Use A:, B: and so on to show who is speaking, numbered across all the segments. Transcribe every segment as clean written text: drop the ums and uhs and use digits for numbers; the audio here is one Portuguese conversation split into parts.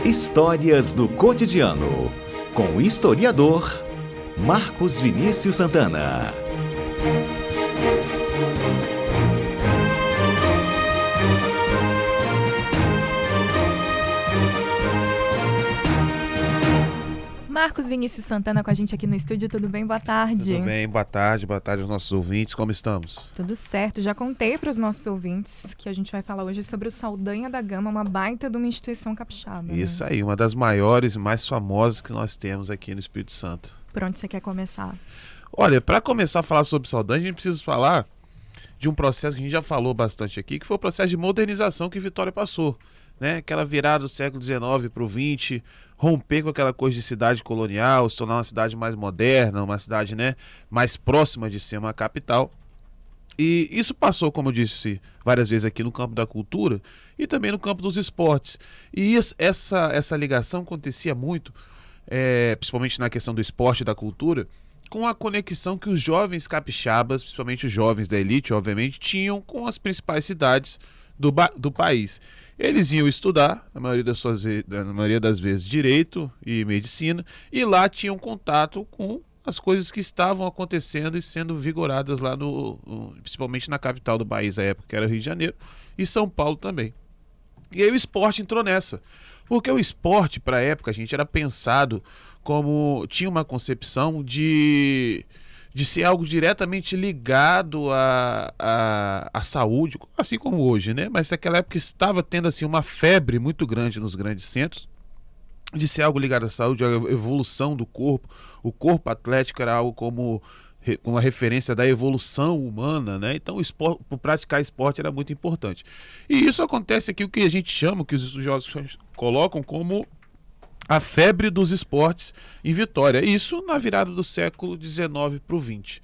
A: Histórias do cotidiano, com o historiador Marcos Vinícius Santana.
B: Marcos Vinícius Santana com a gente aqui no estúdio, tudo bem? Boa tarde.
C: Tudo bem, boa tarde aos nossos ouvintes, como estamos?
B: Tudo certo, já contei para os nossos ouvintes que a gente vai falar hoje sobre o Saldanha da Gama, uma baita de uma instituição capixaba.
C: Isso aí, uma das maiores e mais famosas que nós temos aqui no Espírito Santo.
B: Por onde você quer começar?
C: Olha, para começar a falar sobre Saldanha, a gente precisa falar de um processo que a gente já falou bastante aqui, que foi o processo de modernização que Vitória passou, né? Aquela virada do século XIX para o XX, romper com aquela coisa de cidade colonial, se tornar uma cidade mais moderna, uma cidade, né, mais próxima de ser uma capital. E isso passou, como eu disse várias vezes aqui, no campo da cultura e também no campo dos esportes. E essa ligação acontecia muito, principalmente na questão do esporte e da cultura, com a conexão que os jovens capixabas, principalmente os jovens da elite, obviamente, tinham com as principais cidades do país. Eles iam estudar, na maioria das vezes, direito e medicina, e lá tinham contato com as coisas que estavam acontecendo e sendo vigoradas lá, principalmente na capital do país da época, que era Rio de Janeiro, e São Paulo também. E aí o esporte entrou nessa, porque o esporte, para a época, gente, era pensado como, tinha uma concepção de ser algo diretamente ligado à saúde, assim como hoje, né? Mas naquela época estava tendo assim uma febre muito grande nos grandes centros, de ser algo ligado à saúde, à evolução do corpo. O corpo atlético era algo como uma referência da evolução humana, né? Então praticar esporte era muito importante. E isso acontece aqui, o que a gente chama, que os estudiosos colocam como a febre dos esportes em Vitória. Isso na virada do século XIX para o XX.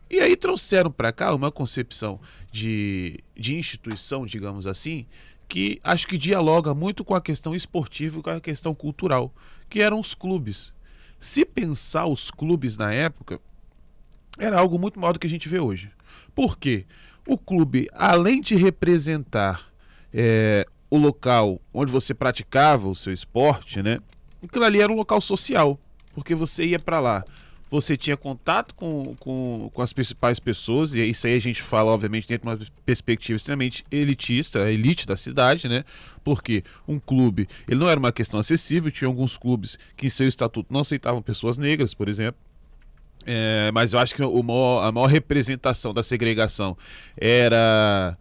C: E aí trouxeram para cá uma concepção de instituição, digamos assim, que acho que dialoga muito com a questão esportiva e com a questão cultural, que eram os clubes. Se pensar os clubes na época, era algo muito maior do que a gente vê hoje. Por quê? O clube, além de representar o local onde você praticava o seu esporte, né? Aquilo ali era um local social, porque você ia para lá, você tinha contato com as principais pessoas, e isso aí a gente fala, obviamente, dentro de uma perspectiva extremamente elitista, a elite da cidade, né? Porque um clube, ele não era uma questão acessível, tinha alguns clubes que em seu estatuto não aceitavam pessoas negras, por exemplo. Mas eu acho que a maior representação da segregação era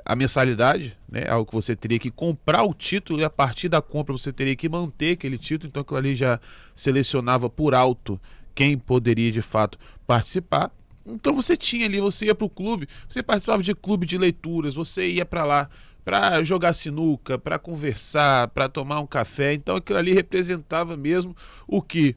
C: a mensalidade, né? Algo que você teria que comprar o título e a partir da compra você teria que manter aquele título, então aquilo ali já selecionava por alto quem poderia de fato participar. Então você tinha ali, você ia para o clube, você participava de clube de leituras, você ia para lá para jogar sinuca, para conversar, para tomar um café, então aquilo ali representava mesmo o que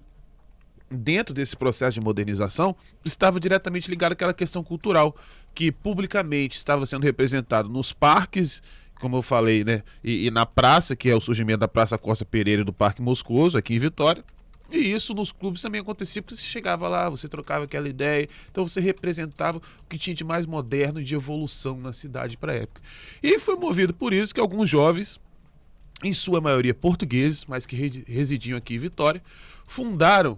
C: dentro desse processo de modernização, estava diretamente ligado àquela questão cultural, que publicamente estava sendo representado nos parques, como eu falei, né, e na praça, que é o surgimento da Praça Costa Pereira e do Parque Moscoso, aqui em Vitória. E isso nos clubes também acontecia, porque você chegava lá, você trocava aquela ideia, então você representava o que tinha de mais moderno e de evolução na cidade para a época. E foi movido por isso que alguns jovens, em sua maioria portugueses, mas que residiam aqui em Vitória, fundaram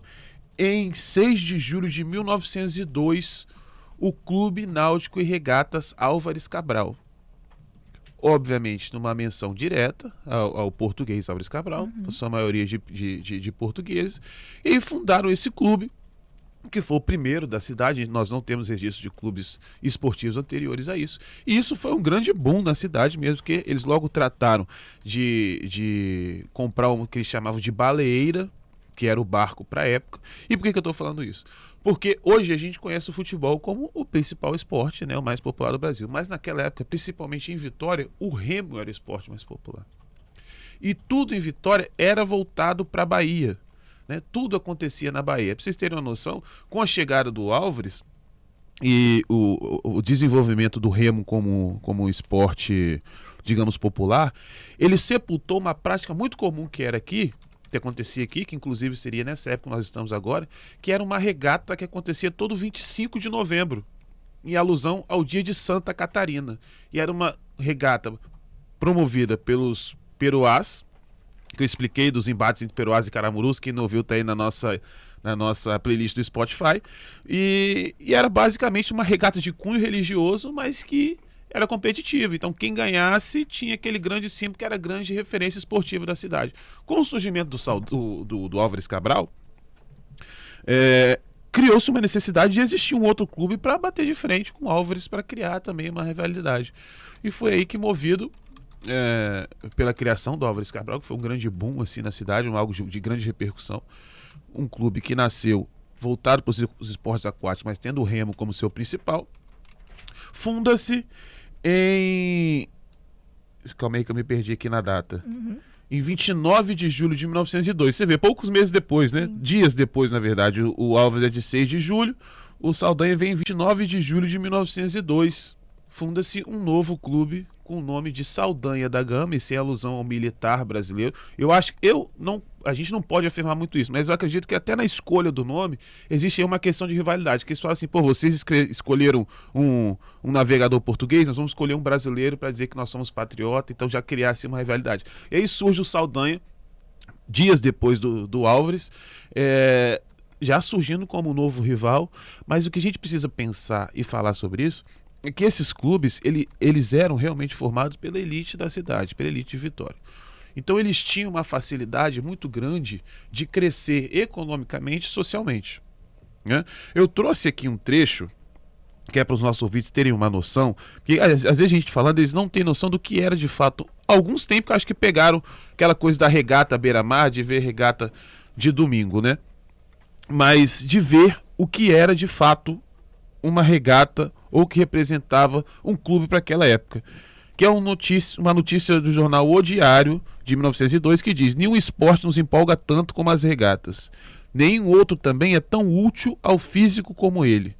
C: em 6 de julho de 1902, o Clube Náutico e Regatas Álvares Cabral. Obviamente, numa menção direta ao português Álvares Cabral, por sua maioria de portugueses, e fundaram esse clube, que foi o primeiro da cidade. Nós não temos registro de clubes esportivos anteriores a isso. E isso foi um grande boom na cidade mesmo, porque eles logo trataram de comprar o que eles chamavam de baleeira, que era o barco para a época. E por que eu estou falando isso? Porque hoje a gente conhece o futebol como o principal esporte, né, o mais popular do Brasil. Mas naquela época, principalmente em Vitória, o remo era o esporte mais popular. E tudo em Vitória era voltado para a Bahia, né? Tudo acontecia na Bahia. Para vocês terem uma noção, com a chegada do Álvares e o desenvolvimento do remo como esporte, digamos, popular, ele sepultou uma prática muito comum que era aqui, que acontecia aqui, que inclusive seria nessa época que nós estamos agora, que era uma regata que acontecia todo 25 de novembro, em alusão ao dia de Santa Catarina. E era uma regata promovida pelos peruás, que eu expliquei dos embates entre Peroás e Caramurus, quem não viu tá aí na nossa playlist do Spotify, e era basicamente uma regata de cunho religioso, mas que era competitiva. Então quem ganhasse tinha aquele grande símbolo que era a grande referência esportiva da cidade. Com o surgimento do Álvares Cabral, criou-se uma necessidade de existir um outro clube para bater de frente com o Álvares, para criar também uma rivalidade. E foi aí que, movido pela criação do Álvares Cabral, que foi um grande boom assim, na cidade, algo de grande repercussão, um clube que nasceu voltado para os esportes aquáticos, mas tendo o remo como seu principal, funda-se em... Calma aí que eu me perdi aqui na data. Em 29 de julho de 1902. Você vê, poucos meses depois, né? Dias depois, na verdade. O Álvares é de 6 de julho, o Saldanha vem em 29 de julho de 1902. Funda-se um novo clube com o nome de Saldanha da Gama, e sem alusão ao militar brasileiro. A gente não pode afirmar muito isso, mas eu acredito que até na escolha do nome existe aí uma questão de rivalidade, que eles falam assim, pô, vocês escolheram um navegador português, nós vamos escolher um brasileiro para dizer que nós somos patriota, então já criasse uma rivalidade. E aí surge o Saldanha, dias depois do Álvares, já surgindo como um novo rival, mas o que a gente precisa pensar e falar sobre isso é que esses clubes, eles eram realmente formados pela elite da cidade, pela elite de Vitória. Então eles tinham uma facilidade muito grande de crescer economicamente e socialmente, né? Eu trouxe aqui um trecho que é para os nossos ouvintes terem uma noção, porque às vezes a gente falando, eles não têm noção do que era de fato. Alguns tempos acho que pegaram aquela coisa da regata à beira-mar, de ver regata de domingo, né? Mas de ver o que era de fato uma regata ou que representava um clube para aquela época. Que é uma notícia do jornal O Diário, de 1902, que diz: nenhum esporte nos empolga tanto como as regatas. Nenhum outro também é tão útil ao físico como ele.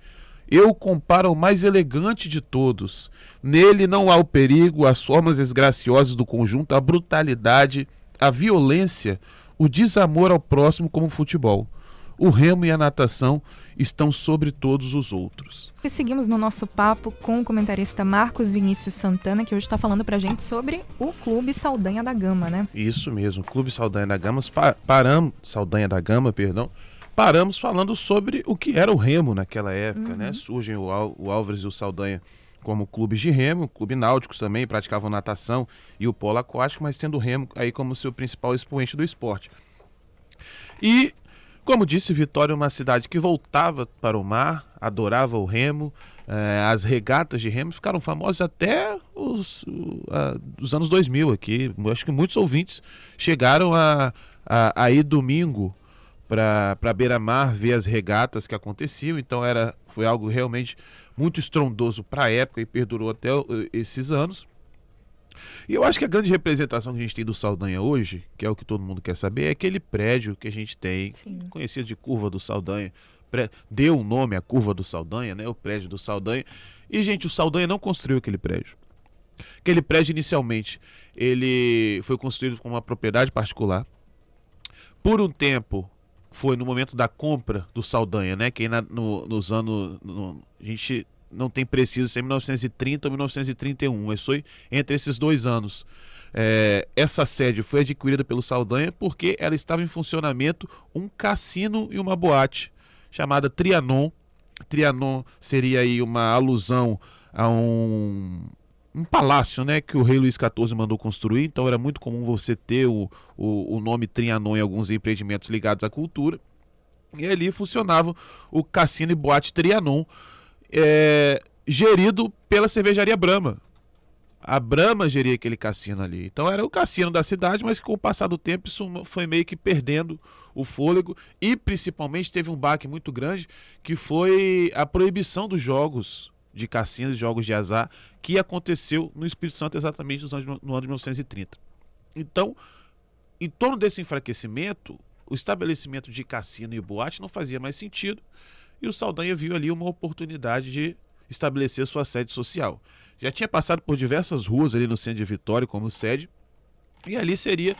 C: Eu comparo ao mais elegante de todos. Nele não há o perigo, as formas desgraciosas do conjunto, a brutalidade, a violência, o desamor ao próximo como o futebol. O remo e a natação estão sobre todos os outros.
B: E seguimos no nosso papo com o comentarista Marcos Vinícius Santana, que hoje está falando pra gente sobre o Clube Saldanha da Gama, né?
C: Isso mesmo, Clube Saldanha da Gama. Paramos falando sobre o que era o remo naquela época, né? Surgem o Álvares e o Saldanha como clubes de remo, clube náuticos também, praticavam natação e o polo aquático, mas tendo o remo aí como seu principal expoente do esporte. E, como disse, Vitória é uma cidade que voltava para o mar, adorava o remo. As regatas de remo ficaram famosas até os anos 2000 aqui. Eu acho que muitos ouvintes chegaram a ir domingo para beira-mar ver as regatas que aconteciam. Então foi algo realmente muito estrondoso para a época e perdurou até esses anos. E eu acho que a grande representação que a gente tem do Saldanha hoje, que é o que todo mundo quer saber, é aquele prédio que a gente tem, conhecido de Curva do Saldanha. Deu um nome à Curva do Saldanha, né? O prédio do Saldanha. E, gente, o Saldanha não construiu aquele prédio. Aquele prédio, inicialmente, ele foi construído com uma propriedade particular. Por um tempo, foi no momento da compra do Saldanha, né? Que nos anos... a gente não tem preciso se é 1930 ou 1931, mas foi entre esses 2 anos. Essa sede foi adquirida pelo Saldanha porque ela estava em funcionamento um cassino e uma boate chamada Trianon. Trianon seria aí uma alusão a um palácio, né, que o rei Luís XIV mandou construir. Então era muito comum você ter o nome Trianon em alguns empreendimentos ligados à cultura. E ali funcionava o cassino e boate Trianon, gerido pela cervejaria Brahma. A Brahma geria aquele cassino ali. Então era o cassino da cidade, mas com o passar do tempo isso foi meio que perdendo o fôlego. E principalmente teve um baque muito grande, que foi a proibição dos jogos de cassino, jogos de azar, que aconteceu no Espírito Santo exatamente no ano de 1930. Então, em torno desse enfraquecimento, o estabelecimento de cassino e boate não fazia mais sentido. E o Saldanha viu ali uma oportunidade de estabelecer sua sede social. Já tinha passado por diversas ruas ali no centro de Vitória como sede, e ali seria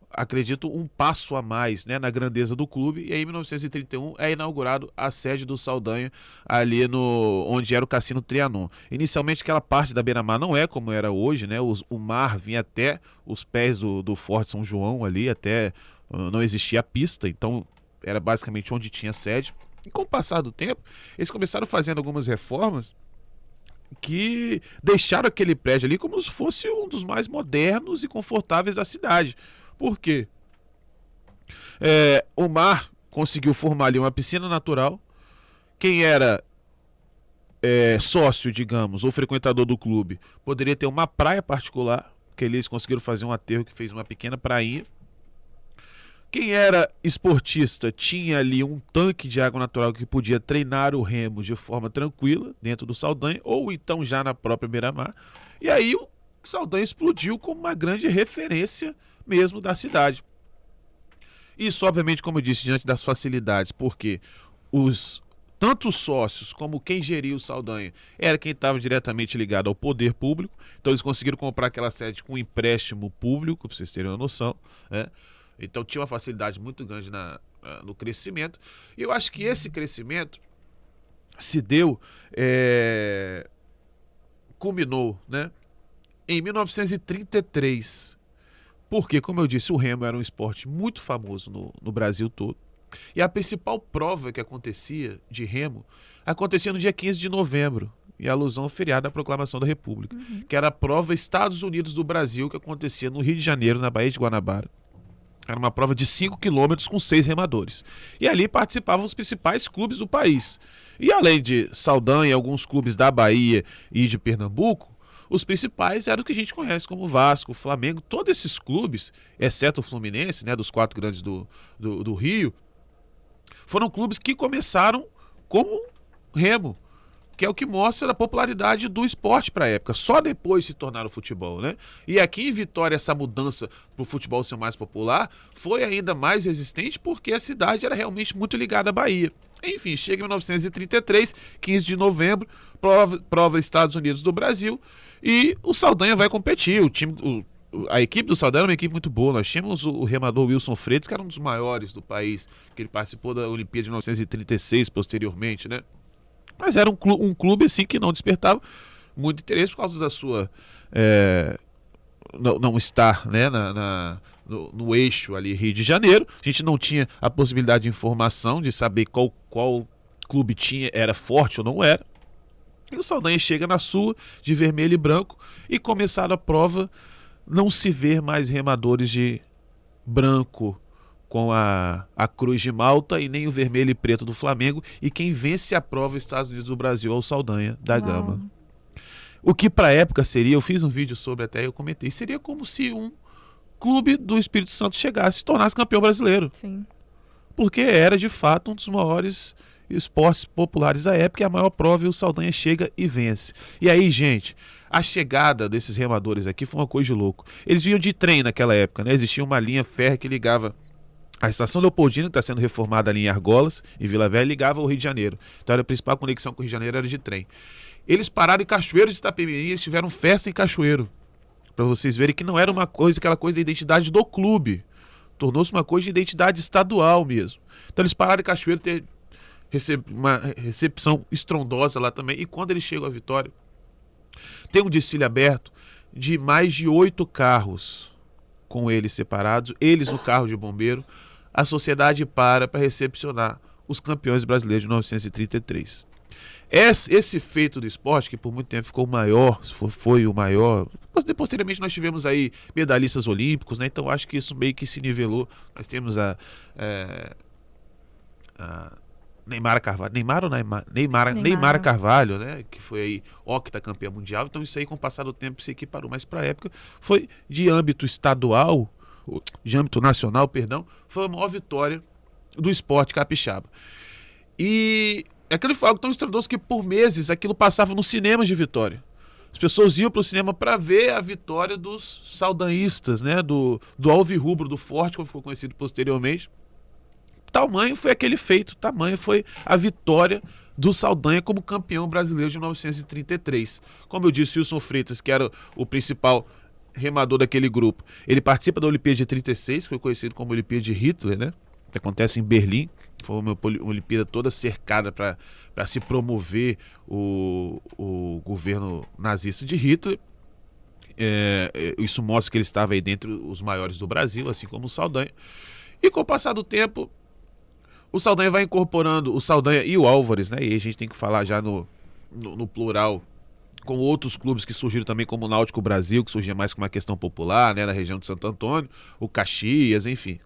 C: acredito, um passo a mais, né, na grandeza do clube. E aí, em 1931, é inaugurado a sede do Saldanha, ali onde era o Cassino Trianon. Inicialmente, aquela parte da beira-mar não é como era hoje, né? O mar vinha até os pés do Forte São João ali, até não existia a pista, então era basicamente onde tinha sede. E com o passar do tempo, eles começaram fazendo algumas reformas que deixaram aquele prédio ali como se fosse um dos mais modernos e confortáveis da cidade. Por quê? O mar conseguiu formar ali uma piscina natural. Quem era sócio, digamos, ou frequentador do clube, poderia ter uma praia particular, que eles conseguiram fazer um aterro que fez uma pequena prainha. Quem era esportista tinha ali um tanque de água natural que podia treinar o remo de forma tranquila dentro do Saldanha, ou então já na própria beira-mar. E aí o Saldanha explodiu como uma grande referência mesmo da cidade. Isso, obviamente, como eu disse, diante das facilidades, porque tanto os sócios como quem geria o Saldanha era quem estava diretamente ligado ao poder público. Então eles conseguiram comprar aquela sede com empréstimo público, para vocês terem uma noção, né? Então tinha uma facilidade muito grande no crescimento. E eu acho que esse crescimento se deu, culminou, né, em 1933. Porque, como eu disse, o remo era um esporte muito famoso no Brasil todo. E a principal prova que acontecia de remo acontecia no dia 15 de novembro, em alusão ao feriado da Proclamação da República, que era a prova Estados Unidos do Brasil, que acontecia no Rio de Janeiro, na Baía de Guanabara. Era uma prova de 5 quilômetros com 6 remadores. E ali participavam os principais clubes do país. E além de Saldanha e alguns clubes da Bahia e de Pernambuco, os principais eram os que a gente conhece como Vasco, Flamengo. Todos esses clubes, exceto o Fluminense, né, dos 4 grandes do Rio, foram clubes que começaram como remo, que é o que mostra a popularidade do esporte para a época. Só depois se tornaram futebol, né? E aqui em Vitória, essa mudança para o futebol ser mais popular foi ainda mais resistente porque a cidade era realmente muito ligada à Bahia. Enfim, chega em 1933, 15 de novembro, prova Estados Unidos do Brasil, e o Saldanha vai competir. A equipe do Saldanha era uma equipe muito boa. Nós tínhamos o remador Wilson Freitas, que era um dos maiores do país, que ele participou da Olimpíada de 1936 posteriormente, né? Mas era um clube assim que não despertava muito interesse por causa da sua não estar, né, no eixo ali Rio de Janeiro. A gente não tinha a possibilidade de informação de saber qual clube era forte ou não era. E o Saldanha chega na sua, de vermelho e branco, e começaram a prova, não se ver mais remadores de branco com a cruz de Malta e nem o vermelho e preto do Flamengo, e quem vence a prova Estados Unidos do Brasil é o Saldanha da Gama. O que para a época seria, eu fiz um vídeo sobre até, eu comentei, seria como se um clube do Espírito Santo chegasse e se tornasse campeão brasileiro.
B: Sim.
C: Porque era de fato um dos maiores esportes populares da época, e a maior prova, e o Saldanha chega e vence. E aí, gente, a chegada desses remadores aqui foi uma coisa de louco. Eles vinham de trem naquela época, né? Existia uma linha férrea que ligava a Estação Leopoldina, que está sendo reformada ali em Argolas, em Vila Velha, ligava ao Rio de Janeiro. Então a principal conexão com o Rio de Janeiro era de trem. Eles pararam em Cachoeiro de Itapemirim, eles tiveram festa em Cachoeiro. Para vocês verem que não era aquela coisa da identidade do clube. Tornou-se uma coisa de identidade estadual mesmo. Então eles pararam em Cachoeiro, ter uma recepção estrondosa lá também. E quando eles chegam à Vitória, tem um desfile aberto de mais de 8 carros com eles separados, eles no carro de bombeiro. A sociedade para recepcionar os campeões brasileiros de 1933. Esse feito do esporte, que por muito tempo ficou o maior, foi o maior. Posteriormente nós tivemos aí medalhistas olímpicos, né? Então acho que isso meio que se nivelou. Nós temos a Neymar Carvalho, Neymar Carvalho, né? Que foi aí octacampeã mundial. Então isso aí, com o passar do tempo, se equiparou. Mas para a época foi de âmbito estadual, de âmbito nacional, perdão, foi a maior vitória do esporte capixaba. E aquele foi algo tão estrondoso que por meses aquilo passava nos cinemas de Vitória. As pessoas iam para o cinema para ver a vitória dos saldanhistas, né? Do Alvirrubro, do Forte, como ficou conhecido posteriormente. Tamanho foi aquele feito, tamanho foi a vitória do Saldanha como campeão brasileiro de 1933. Como eu disse, Wilson Freitas, que era o principal remador daquele grupo. Ele participa da Olimpíada de 36, que foi conhecido como Olimpíada de Hitler, né? Que acontece em Berlim. Foi uma Olimpíada toda cercada para se promover o governo nazista de Hitler. Isso mostra que ele estava aí dentre os maiores do Brasil, assim como o Saldanha. E com o passar do tempo, o Saldanha vai incorporando, o Saldanha e o Álvares, né? E a gente tem que falar já no plural, com outros clubes que surgiram também, como o Náutico Brasil, que surgia mais com uma questão popular, né? Na região de Santo Antônio, o Caxias, enfim.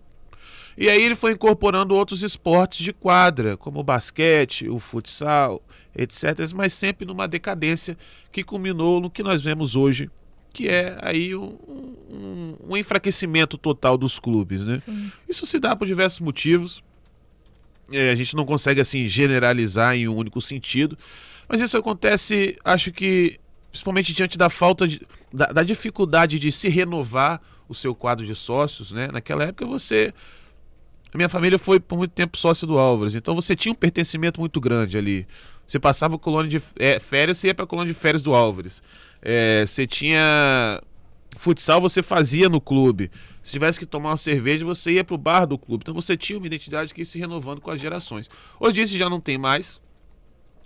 C: E aí ele foi incorporando outros esportes de quadra, como o basquete, o futsal, etc. Mas sempre numa decadência que culminou no que nós vemos hoje, que é aí um enfraquecimento total dos clubes, né? Isso se dá por diversos motivos. A gente não consegue assim generalizar em um único sentido, mas isso acontece, acho que principalmente diante da falta da dificuldade de se renovar o seu quadro de sócios, né? Naquela época a minha família foi por muito tempo sócio do Álvares, então você tinha um pertencimento muito grande ali. Você passava a colônia de férias, você ia para a colônia de férias do Álvares. Você tinha futsal, você fazia no clube. Se tivesse que tomar uma cerveja, você ia para o bar do clube. Então você tinha uma identidade que ia se renovando com as gerações. Hoje isso já não tem mais.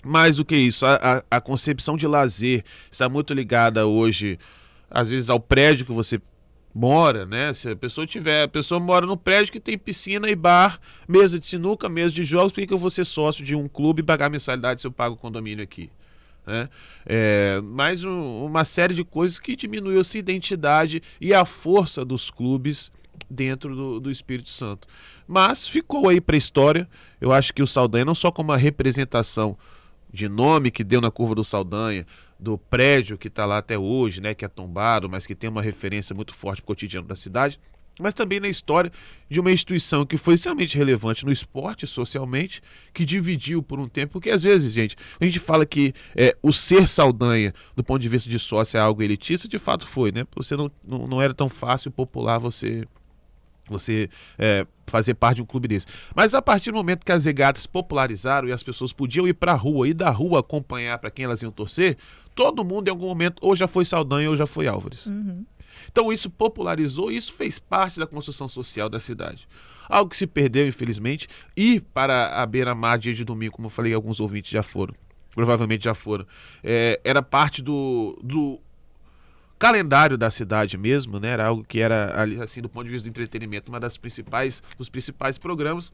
C: Mais do que isso, a concepção de lazer está muito ligada hoje, às vezes, ao prédio que você mora, né? Se a pessoa mora num prédio que tem piscina e bar, mesa de sinuca, mesa de jogos, por que eu vou ser sócio de um clube e pagar mensalidade se eu pago o condomínio aqui? Né? Mais uma série de coisas que diminuiu essa identidade e a força dos clubes dentro do Espírito Santo. Mas ficou aí para a história. Eu acho que o Saldanha, não só como uma representação de nome que deu na curva do Saldanha, do prédio que está lá até hoje, né, que é tombado, mas que tem uma referência muito forte para o cotidiano da cidade, mas também na história de uma instituição que foi extremamente relevante no esporte, socialmente, que dividiu por um tempo, porque às vezes, gente, a gente fala que o ser Saldanha, do ponto de vista de sócio, é algo elitista, de fato foi, né? Você não era tão fácil popular você fazer parte de um clube desse. Mas a partir do momento que as regatas popularizaram e as pessoas podiam ir para a rua e da rua acompanhar para quem elas iam torcer, todo mundo em algum momento ou já foi Saldanha ou já foi Álvares. Então isso popularizou e isso fez parte da construção social da cidade. Algo que se perdeu, infelizmente, e para a beira-mar dia de domingo, como eu falei, alguns ouvintes já foram, provavelmente já foram, era parte do calendário da cidade mesmo, né? Era algo que era, assim, do ponto de vista do entretenimento, dos principais programas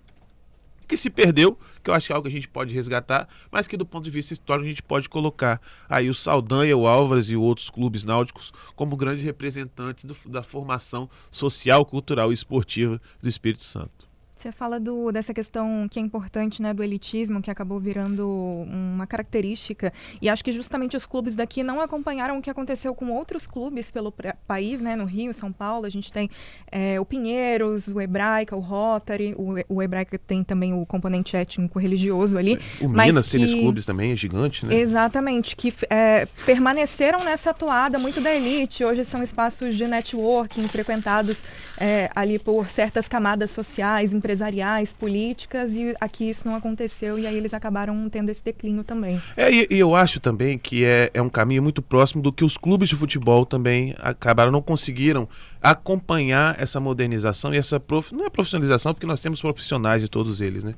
C: que se perdeu, que eu acho que é algo que a gente pode resgatar, mas que do ponto de vista histórico a gente pode colocar aí o Saldanha, o Álvares e outros clubes náuticos como grandes representantes da formação social, cultural e esportiva do Espírito Santo.
B: Você fala dessa questão que é importante, né, do elitismo, que acabou virando uma característica, e acho que justamente os clubes daqui não acompanharam o que aconteceu com outros clubes pelo país, né, no Rio, São Paulo. A gente tem o Pinheiros, o Hebraica, o Rotary, o Hebraica tem também o componente étnico-religioso ali.
C: O Minas Tênis Clubes também é gigante, né?
B: Exatamente, que permaneceram nessa toada muito da elite. Hoje são espaços de networking frequentados ali por certas camadas sociais, empresariais, políticas, e aqui isso não aconteceu, e aí eles acabaram tendo esse declínio também.
C: E eu acho também que é um caminho muito próximo do que os clubes de futebol também não conseguiram acompanhar essa modernização e não é profissionalização, porque nós temos profissionais de todos eles, né?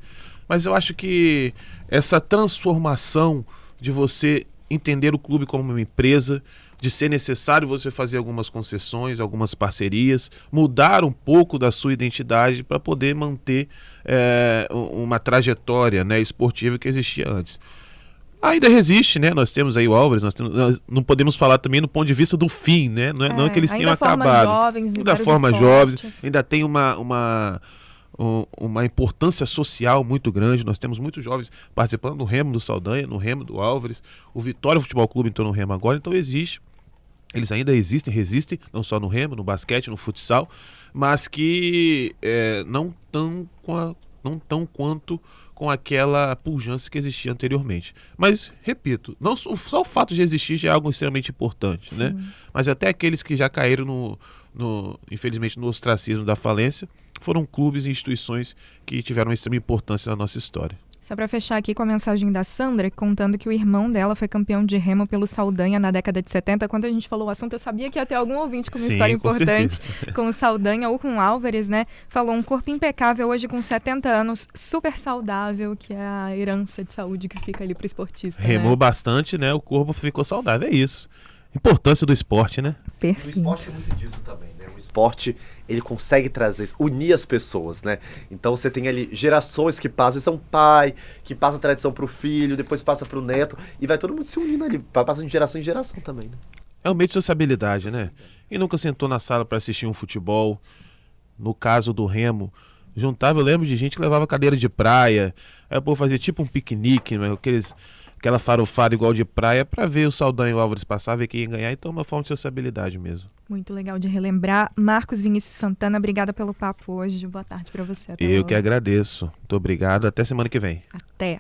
C: Mas eu acho que essa transformação de você entender o clube como uma empresa, de ser necessário você fazer algumas concessões, algumas parcerias, mudar um pouco da sua identidade para poder manter uma trajetória, né, esportiva que existia antes. Ainda resiste, né? Nós temos aí o Álvares, nós não podemos falar também no ponto de vista do fim, né? Não é que eles tenham acabado. Ainda forma jovens, ainda tem uma importância social muito grande. Nós temos muitos jovens participando no remo do Saldanha, no remo do Álvares. O Vitória Futebol Clube entrou no remo agora, então existe. Eles ainda resistem, não só no remo, no basquete, no futsal, mas que não tão quanto com aquela pujança que existia anteriormente. Mas, repito, só o fato de existir já é algo extremamente importante, né? Mas até aqueles que já caíram infelizmente, no ostracismo da falência, foram clubes e instituições que tiveram uma extrema importância na nossa história.
B: Só para fechar aqui com a mensagem da Sandra, contando que o irmão dela foi campeão de remo pelo Saldanha na década de 70. Quando a gente falou o assunto, eu sabia que ia ter algum ouvinte com uma
C: Sim,
B: história
C: com
B: importante
C: certeza.
B: com o Saldanha ou com o Álvares, né? Falou um corpo impecável hoje com 70 anos, super saudável, que é a herança de saúde que fica ali pro esportista.
C: Remou
B: né?
C: bastante, né? O corpo ficou saudável, é isso. Importância do esporte, né?
D: O
B: Perfeito.
D: esporte é muito disso também, né? O esporte, ele consegue trazer isso, unir as pessoas, né? Então você tem ali gerações que passam, isso é um pai que passa a tradição pro filho, depois passa pro neto, e vai todo mundo se unindo ali, passa de geração em geração também, né?
C: É um meio de sociabilidade, né? E nunca sentou na sala para assistir um futebol. No caso do remo, juntava, eu lembro de gente que levava cadeira de praia, aí o povo fazia tipo um piquenique, né? Aquela farofada igual de praia para ver o Saldanha e o Álvares passar, ver quem ia ganhar. Então é uma forma de sociabilidade mesmo.
B: Muito legal de relembrar. Marcos Vinícius Santana, obrigada pelo papo hoje. Boa tarde para você. Até
C: Eu
B: logo.
C: que agradeço. Muito obrigado. Até semana que vem.
B: Até.